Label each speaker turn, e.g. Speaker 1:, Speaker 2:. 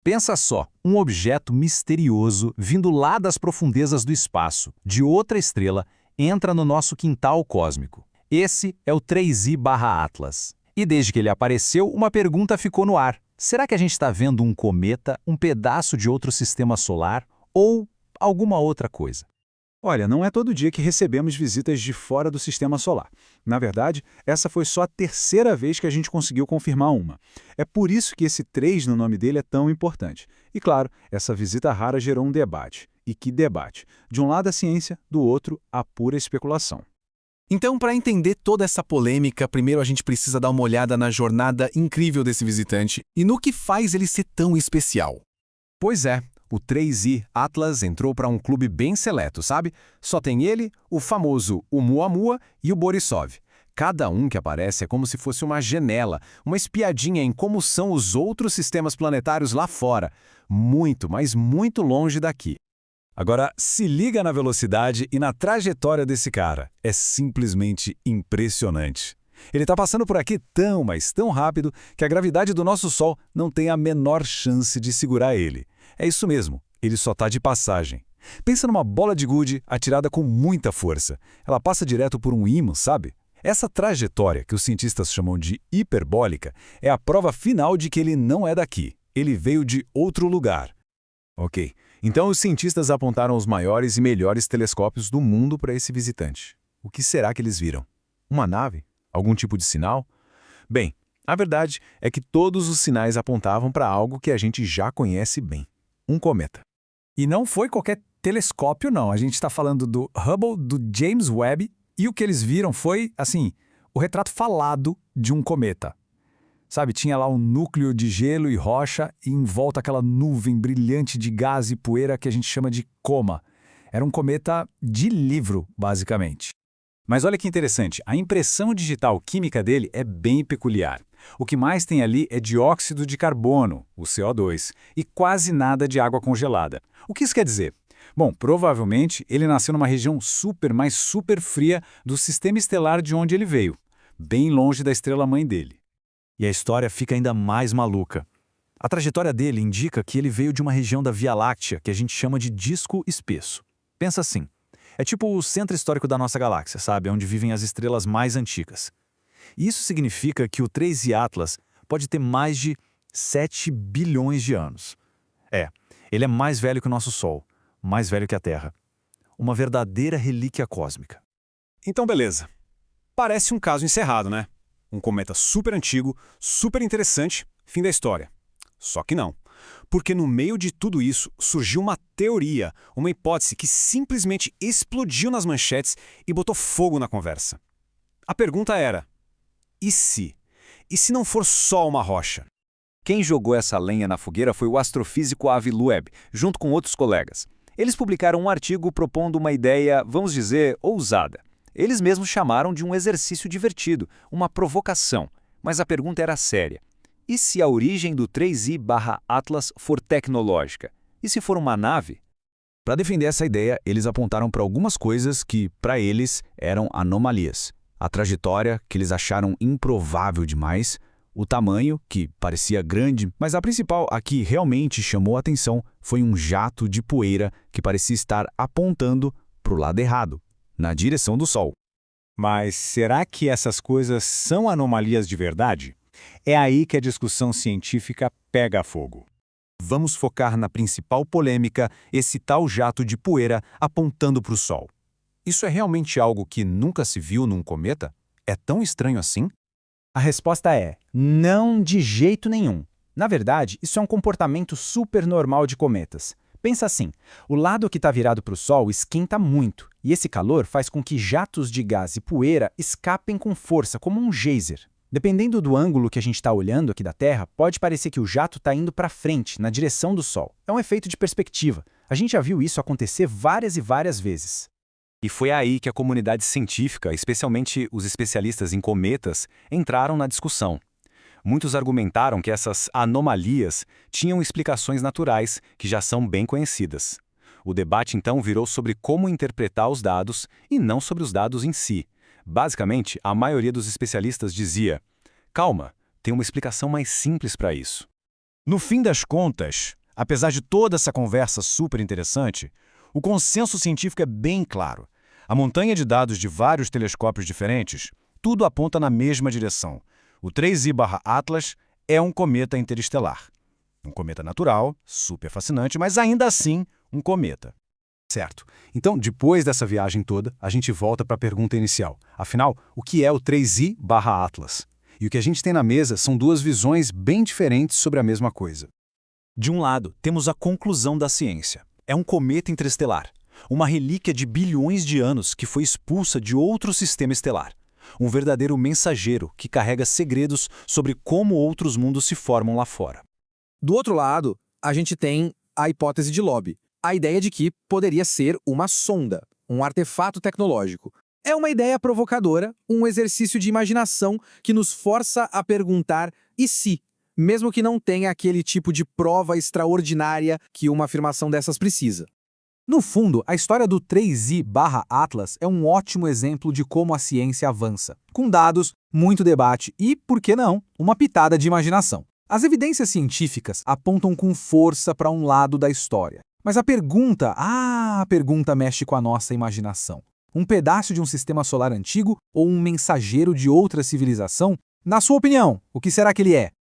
Speaker 1: Pensa só, um objeto misterioso vindo lá das profundezas do espaço, de outra estrela, entra no nosso quintal cósmico. Esse é o 3I/Atlas. E desde que ele apareceu, uma pergunta ficou no ar. Será que a gente está vendo um cometa, um pedaço de outro sistema solar ou alguma outra coisa?
Speaker 2: Olha, não é todo dia que recebemos visitas de fora do sistema solar. Na verdade, essa foi só a terceira vez que a gente conseguiu confirmar uma. É por isso que esse 3 no nome dele é tão importante. E claro, essa visita rara gerou um debate. E que debate? De um lado a ciência, do outro a pura especulação.
Speaker 3: Então, para entender toda essa polêmica, primeiro a gente precisa dar uma olhada na jornada incrível desse visitante e no que faz ele ser tão especial.
Speaker 1: Pois é, o 3I/Atlas entrou para um clube bem seleto, sabe? Só tem ele, o famoso Oumuamua e o Borisov. Cada um que aparece é como se fosse uma janela, uma espiadinha em como são os outros sistemas planetários lá fora. Muito, mas muito longe daqui.
Speaker 4: Agora, se liga na velocidade e na trajetória desse cara. É simplesmente impressionante. Ele está passando por aqui tão, mas tão rápido que a gravidade do nosso Sol não tem a menor chance de segurar ele. É isso mesmo, ele só está de passagem. Pensa numa bola de gude atirada com muita força. Ela passa direto por um ímã, sabe? Essa trajetória, que os cientistas chamam de hiperbólica, é a prova final de que ele não é daqui. Ele veio de outro lugar. Ok, então os cientistas apontaram os maiores e melhores telescópios do mundo para esse visitante. O que será que eles viram? Uma nave? Algum tipo de sinal? Bem, a verdade é que todos os sinais apontavam para algo que a gente já conhece bem. Um cometa.
Speaker 5: E não foi qualquer telescópio, não. A gente está falando do Hubble, do James Webb, e o que eles viram foi, assim, o retrato falado de um cometa. Sabe, tinha lá um núcleo de gelo e rocha e em volta aquela nuvem brilhante de gás e poeira que a gente chama de coma. Era um cometa de livro, basicamente.
Speaker 4: Mas olha que interessante, a impressão digital química dele é bem peculiar. O que mais tem ali é dióxido de carbono, o CO2, e quase nada de água congelada. O que isso quer dizer? Bom, provavelmente ele nasceu numa região super, mas super fria do sistema estelar de onde ele veio, bem longe da estrela-mãe dele.
Speaker 1: E a história fica ainda mais maluca. A trajetória dele indica que ele veio de uma região da Via Láctea que a gente chama de disco espesso. Pensa assim, é tipo o centro histórico da nossa galáxia, sabe? Onde vivem as estrelas mais antigas. E isso significa que o 3I/Atlas pode ter mais de 7 bilhões de anos. Ele é mais velho que o nosso Sol, mais velho que a Terra. Uma verdadeira relíquia cósmica.
Speaker 4: Então beleza, parece um caso encerrado, né? Um cometa super antigo, super interessante, fim da história. Só que não. Porque no meio de tudo isso surgiu uma teoria, uma hipótese que simplesmente explodiu nas manchetes e botou fogo na conversa. A pergunta era: e se? E se não for só uma rocha?
Speaker 6: Quem jogou essa lenha na fogueira foi o astrofísico Avi Loeb, junto com outros colegas. Eles publicaram um artigo propondo uma ideia, vamos dizer, ousada. Eles mesmos chamaram de um exercício divertido, uma provocação. Mas a pergunta era séria. E se a origem do 3I/Atlas for tecnológica? E se for uma nave?
Speaker 1: Para defender essa ideia, eles apontaram para algumas coisas que, para eles, eram anomalias. A trajetória, que eles acharam improvável demais, o tamanho, que parecia grande, mas a principal, a que realmente chamou a atenção, foi um jato de poeira que parecia estar apontando para o lado errado, na direção do Sol.
Speaker 4: Mas será que essas coisas são anomalias de verdade? É aí que a discussão científica pega fogo. Vamos focar na principal polêmica, esse tal jato de poeira apontando para o Sol. Isso é realmente algo que nunca se viu num cometa? É tão estranho assim?
Speaker 7: A resposta é: não de jeito nenhum. Na verdade, isso é um comportamento super normal de cometas. Pensa assim, o lado que está virado para o Sol esquenta muito, e esse calor faz com que jatos de gás e poeira escapem com força, como um geyser. Dependendo do ângulo que a gente está olhando aqui da Terra, pode parecer que o jato está indo para frente, na direção do Sol. É um efeito de perspectiva. A gente já viu isso acontecer várias e várias vezes.
Speaker 6: E foi aí que a comunidade científica, especialmente os especialistas em cometas, entraram na discussão. Muitos argumentaram que essas anomalias tinham explicações naturais, que já são bem conhecidas. O debate então virou sobre como interpretar os dados e não sobre os dados em si. Basicamente, a maioria dos especialistas dizia: calma, tem uma explicação mais simples para isso.
Speaker 4: No fim das contas, apesar de toda essa conversa super interessante, o consenso científico é bem claro. A montanha de dados de vários telescópios diferentes, tudo aponta na mesma direção. O 3I/Atlas é um cometa interestelar. Um cometa natural, super fascinante, mas ainda assim um cometa.
Speaker 2: Certo. Então, depois dessa viagem toda, a gente volta para a pergunta inicial. Afinal, o que é o 3I/Atlas? E o que a gente tem na mesa são duas visões bem diferentes sobre a mesma coisa.
Speaker 1: De um lado, temos a conclusão da ciência. É um cometa interestelar, uma relíquia de bilhões de anos que foi expulsa de outro sistema estelar. Um verdadeiro mensageiro que carrega segredos sobre como outros mundos se formam lá fora.
Speaker 8: Do outro lado, a gente tem a hipótese de Lobb, a ideia de que poderia ser uma sonda, um artefato tecnológico. É uma ideia provocadora, um exercício de imaginação que nos força a perguntar e se, mesmo que não tenha aquele tipo de prova extraordinária que uma afirmação dessas precisa.
Speaker 5: No fundo, a história do 3I/Atlas é um ótimo exemplo de como a ciência avança, com dados, muito debate e, por que não, uma pitada de imaginação. As evidências científicas apontam com força para um lado da história. Mas a pergunta mexe com a nossa imaginação. Um pedaço de um sistema solar antigo ou um mensageiro de outra civilização? Na sua opinião, o que será que ele é?